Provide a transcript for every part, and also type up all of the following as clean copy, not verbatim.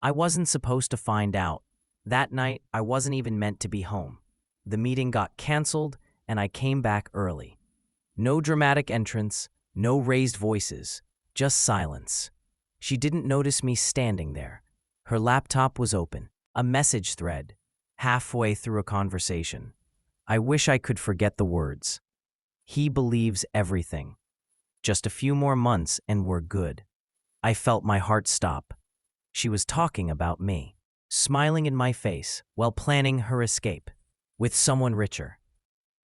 I wasn't supposed to find out. That night, I wasn't even meant to be home. The meeting got canceled, and I came back early. No dramatic entrance, no raised voices, just silence. She didn't notice me standing there. Her laptop was open, a message thread, halfway through a conversation. I wish I could forget the words. He believes everything. Just a few more months and we're good. I felt my heart stop. She was talking about me, smiling in my face while planning her escape with someone richer,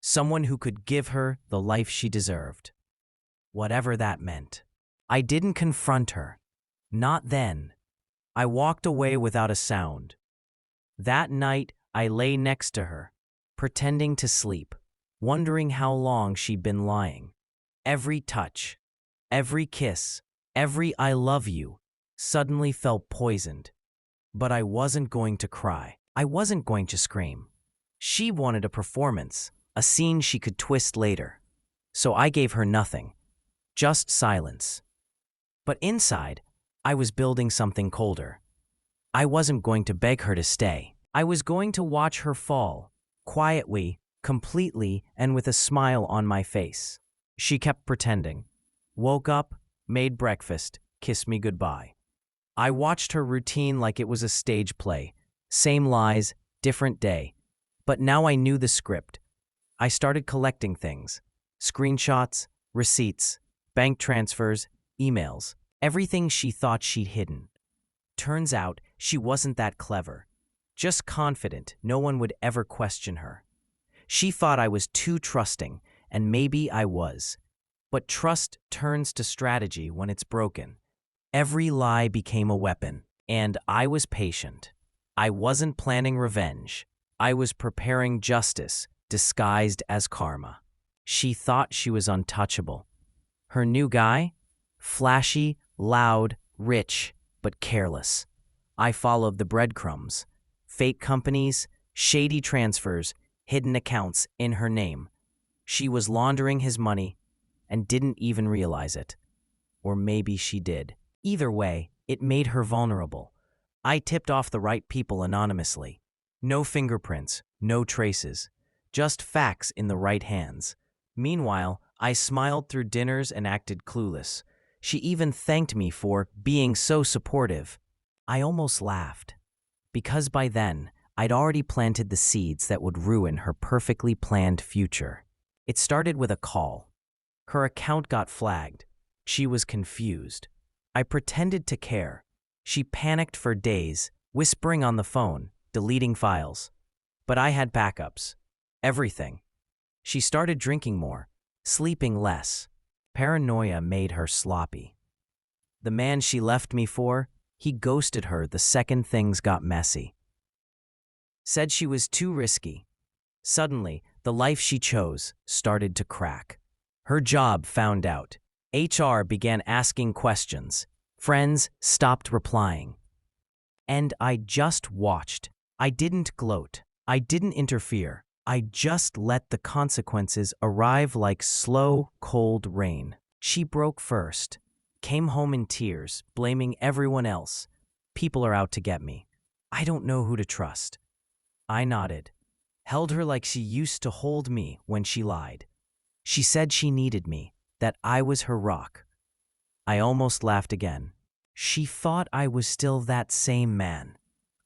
someone who could give her the life she deserved. Whatever that meant. I didn't confront her. Not then. I walked away without a sound. That night, I lay next to her, pretending to sleep, wondering how long she'd been lying. Every touch, every kiss, every I love you suddenly felt poisoned. But I wasn't going to cry. I wasn't going to scream. She wanted a performance, a scene she could twist later. So I gave her nothing, just silence. But inside, I was building something colder. I wasn't going to beg her to stay. I was going to watch her fall, quietly, completely, and with a smile on my face. She kept pretending. Woke up, made breakfast, kissed me goodbye. I watched her routine like it was a stage play. Same lies, different day. But now I knew the script. I started collecting things. Screenshots, receipts, bank transfers, emails. Everything she thought she'd hidden. Turns out, she wasn't that clever. Just confident no one would ever question her. She thought I was too trusting, and maybe I was. But trust turns to strategy when it's broken. Every lie became a weapon, and I was patient. I wasn't planning revenge. I was preparing justice, disguised as karma. She thought she was untouchable. Her new guy? Flashy, loud, rich, but careless. I followed the breadcrumbs. Fake companies, shady transfers, hidden accounts in her name. She was laundering his money and didn't even realize it. Or maybe she did. Either way, it made her vulnerable. I tipped off the right people anonymously. No fingerprints, no traces, just facts in the right hands. Meanwhile, I smiled through dinners and acted clueless. She even thanked me for being so supportive. I almost laughed. Because by then, I'd already planted the seeds that would ruin her perfectly planned future. It started with a call. Her account got flagged. She was confused. I pretended to care. She panicked for days, whispering on the phone, deleting files. But I had backups. Everything. She started drinking more, sleeping less. Paranoia made her sloppy. The man she left me for, he ghosted her the second things got messy. Said she was too risky. Suddenly, the life she chose started to crack. Her job found out. HR began asking questions. Friends stopped replying. And I just watched. I didn't gloat. I didn't interfere. I just let the consequences arrive like slow, cold rain. She broke first. Came home in tears, blaming everyone else. People are out to get me. I don't know who to trust. I nodded. Held her like she used to hold me when she lied. She said she needed me, that I was her rock. I almost laughed again. She thought I was still that same man,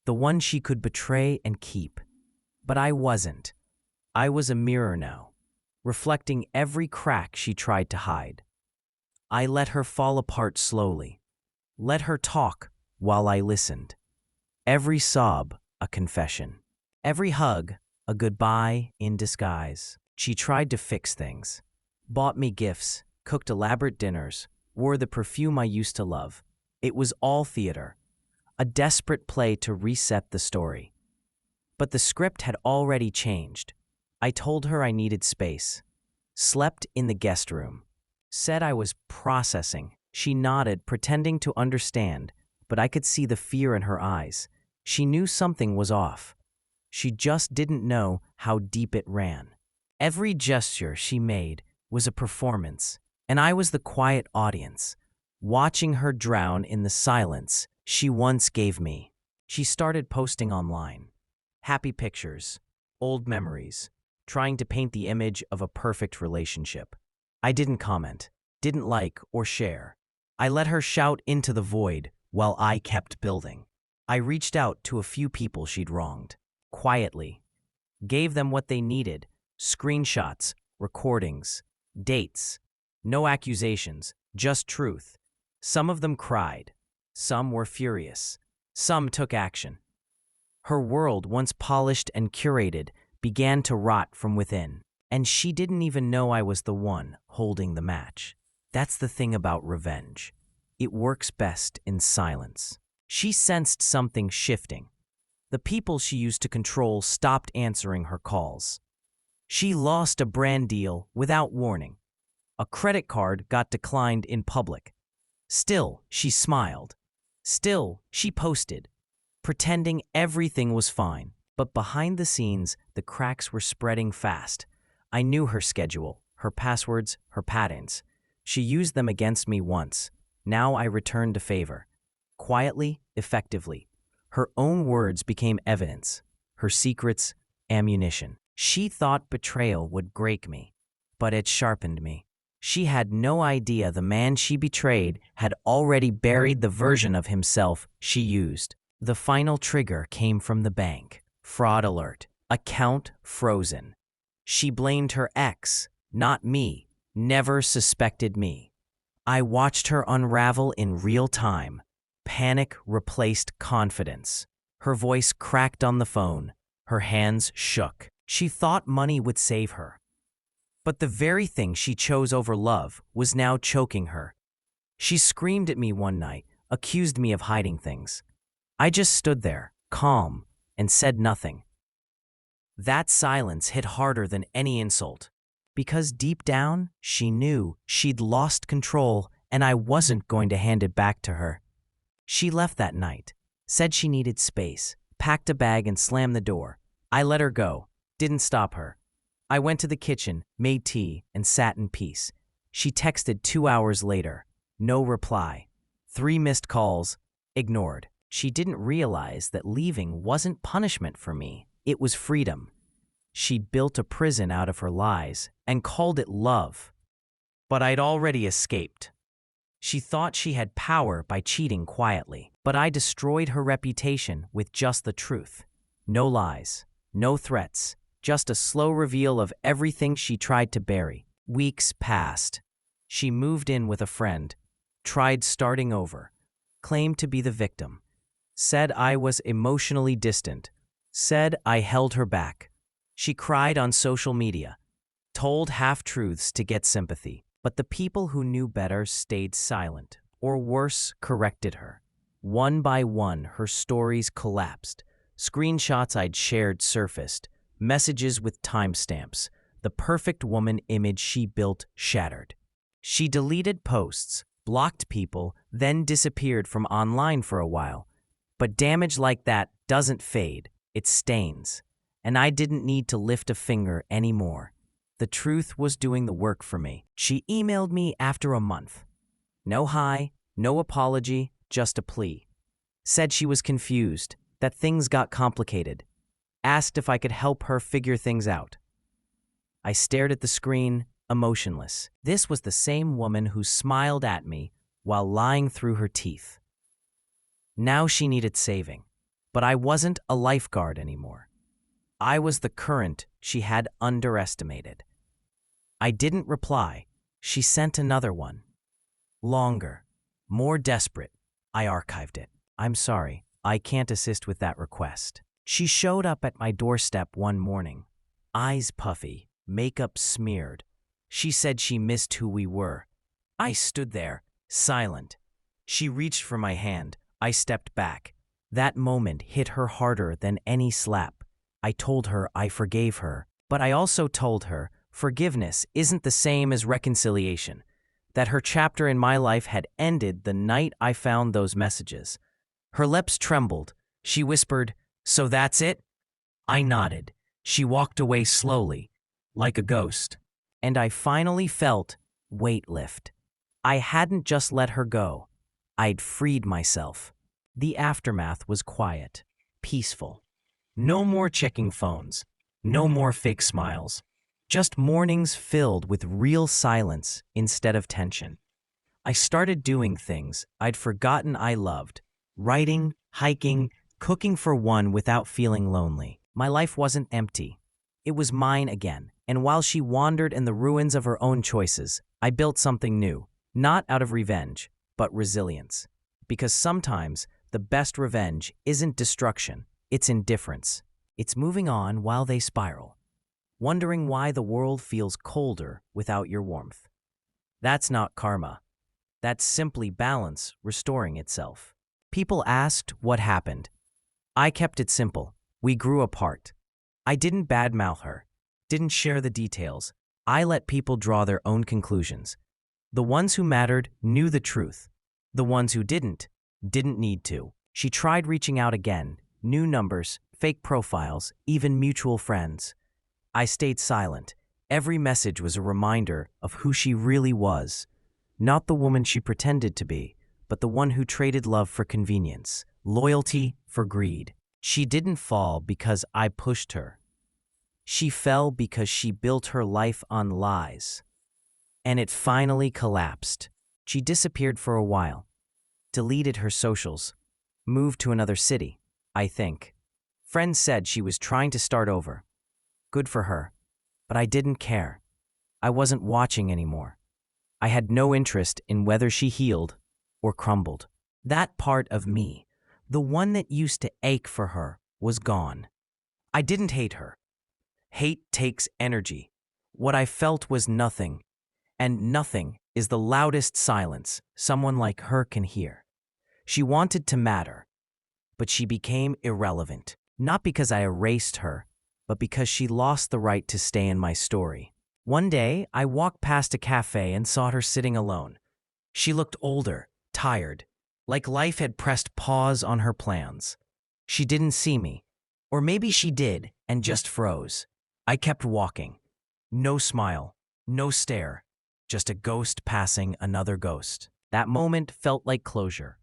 the one she could betray and keep. But I wasn't. I was a mirror now, reflecting every crack she tried to hide. I let her fall apart slowly. Let her talk while I listened. Every sob, a confession. Every hug, a goodbye in disguise. She tried to fix things. Bought me gifts, cooked elaborate dinners, wore the perfume I used to love. It was all theater, a desperate play to reset the story. But the script had already changed. I told her I needed space. Slept in the guest room. Said I was processing. She nodded, pretending to understand, but I could see the fear in her eyes. She knew something was off. She just didn't know how deep it ran. Every gesture she made was a performance, and I was the quiet audience, watching her drown in the silence she once gave me. She started posting online. Happy pictures, old memories, trying to paint the image of a perfect relationship. I didn't comment, didn't like or share. I let her shout into the void while I kept building. I reached out to a few people she'd wronged, quietly, gave them what they needed, screenshots, recordings, dates. No accusations, just truth. Some of them cried. Some were furious. Some took action. Her world, once polished and curated, began to rot from within. And she didn't even know I was the one holding the match. That's the thing about revenge. It works best in silence. She sensed something shifting. The people she used to control stopped answering her calls. She lost a brand deal without warning. A credit card got declined in public. Still, she smiled. Still, she posted, pretending everything was fine. But behind the scenes, the cracks were spreading fast. I knew her schedule, her passwords, her patterns. She used them against me once. Now I returned the favor. Quietly, effectively. Her own words became evidence. Her secrets, ammunition. She thought betrayal would break me, but it sharpened me. She had no idea the man she betrayed had already buried the version of himself she used. The final trigger came from the bank. Fraud alert. Account frozen. She blamed her ex, not me. Never suspected me. I watched her unravel in real time. Panic replaced confidence. Her voice cracked on the phone. Her hands shook. She thought money would save her. But the very thing she chose over love was now choking her. She screamed at me one night, accused me of hiding things. I just stood there, calm, and said nothing. That silence hit harder than any insult. Because deep down, she knew she'd lost control and I wasn't going to hand it back to her. She left that night, said she needed space, packed a bag and slammed the door. I let her go, didn't stop her. I went to the kitchen, made tea, and sat in peace. She texted 2 hours later. No reply. 3 missed calls. Ignored. She didn't realize that leaving wasn't punishment for me. It was freedom. She'd built a prison out of her lies and called it love. But I'd already escaped. She thought she had power by cheating quietly, but I destroyed her reputation with just the truth. No lies, no threats, just a slow reveal of everything she tried to bury. Weeks passed. She moved in with a friend, tried starting over, claimed to be the victim, said I was emotionally distant, said I held her back. She cried on social media, told half-truths to get sympathy, but the people who knew better stayed silent, or worse, corrected her. One by one, her stories collapsed. Screenshots I'd shared surfaced, messages with timestamps. The perfect woman image she built shattered. She deleted posts, blocked people, then disappeared from online for a while. But damage like that doesn't fade, it stains. And I didn't need to lift a finger anymore. The truth was doing the work for me. She emailed me after a month. No hi, no apology, just a plea. Said she was confused, that things got complicated. Asked if I could help her figure things out. I stared at the screen, emotionless. This was the same woman who smiled at me while lying through her teeth. Now she needed saving, but I wasn't a lifeguard anymore. I was the current she had underestimated. I didn't reply. She sent another one. Longer, more desperate. I archived it. I'm sorry, I can't assist with that request. She showed up at my doorstep one morning, eyes puffy, makeup smeared. She said she missed who we were. I stood there, silent. She reached for my hand. I stepped back. That moment hit her harder than any slap. I told her I forgave her, but I also told her forgiveness isn't the same as reconciliation, that her chapter in my life had ended the night I found those messages. Her lips trembled. She whispered, "So that's it?" I nodded. She walked away slowly, like a ghost. And I finally felt weight lift. I hadn't just let her go. I'd freed myself. The aftermath was quiet. peaceful. No more checking phones, no more fake smiles. Just mornings filled with real silence instead of tension. I started doing things I'd forgotten I loved. Writing, hiking, cooking for one without feeling lonely. My life wasn't empty. It was mine again. And while she wandered in the ruins of her own choices, I built something new. Not out of revenge, but resilience. Because sometimes the best revenge isn't destruction, it's indifference. It's moving on while they spiral. Wondering why the world feels colder without your warmth. That's not karma. That's simply balance restoring itself. People asked what happened. I kept it simple. We grew apart. I didn't badmouth her, didn't share the details. I let people draw their own conclusions. The ones who mattered knew the truth. The ones who didn't need to. She tried reaching out again, new numbers, fake profiles, even mutual friends. I stayed silent. Every message was a reminder of who she really was. Not the woman she pretended to be, but the one who traded love for convenience, loyalty for greed. She didn't fall because I pushed her. She fell because she built her life on lies. And it finally collapsed. She disappeared for a while, deleted her socials, moved to another city, I think. Friends said she was trying to start over. Good for her. But I didn't care. I wasn't watching anymore. I had no interest in whether she healed or crumbled. That part of me, the one that used to ache for her, was gone. I didn't hate her. Hate takes energy. What I felt was nothing, and nothing is the loudest silence someone like her can hear. She wanted to matter, but she became irrelevant. Not because I erased her, but because she lost the right to stay in my story. One day, I walked past a cafe and saw her sitting alone. She looked older, tired, like life had pressed pause on her plans. She didn't see me, or maybe she did and just froze. I kept walking. No smile, no stare, just a ghost passing another ghost. That moment felt like closure.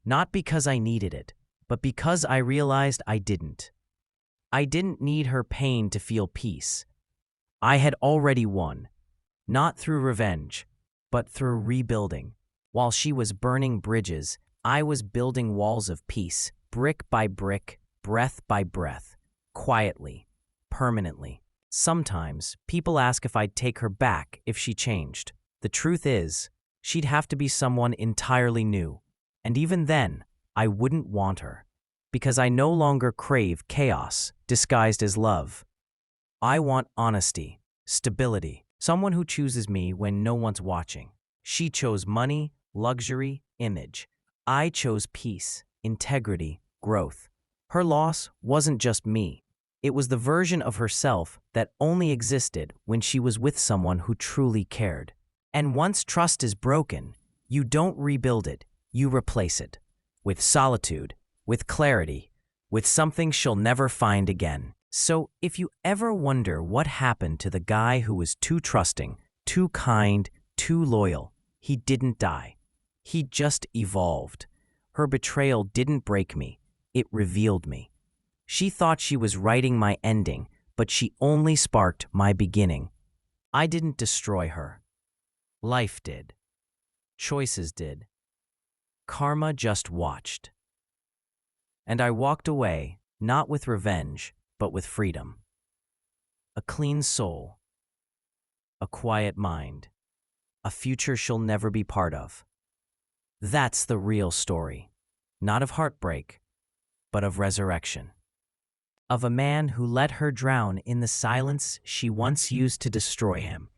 Not because I needed it, but because I realized I didn't. I didn't need her pain to feel peace. I had already won, not through revenge, but through rebuilding. While she was burning bridges, I was building walls of peace, brick by brick, breath by breath, quietly, permanently. Sometimes, people ask if I'd take her back if she changed. The truth is, she'd have to be someone entirely new. And even then, I wouldn't want her. Because I no longer crave chaos disguised as love. I want honesty, stability, someone who chooses me when no one's watching. She chose money, luxury, image. I chose peace, integrity, growth. Her loss wasn't just me. It was the version of herself that only existed when she was with someone who truly cared. And once trust is broken, you don't rebuild it, you replace it. With solitude, with clarity, with something she'll never find again. So if you ever wonder what happened to the guy who was too trusting, too kind, too loyal, he didn't die. He just evolved. Her betrayal didn't break me, it revealed me. She thought she was writing my ending, but she only sparked my beginning. I didn't destroy her. Life did. Choices did. Karma just watched. And I walked away, not with revenge, but with freedom. A clean soul. A quiet mind. A future she'll never be part of. That's the real story. Not of heartbreak, but of resurrection. Of a man who let her drown in the silence she once used to destroy him.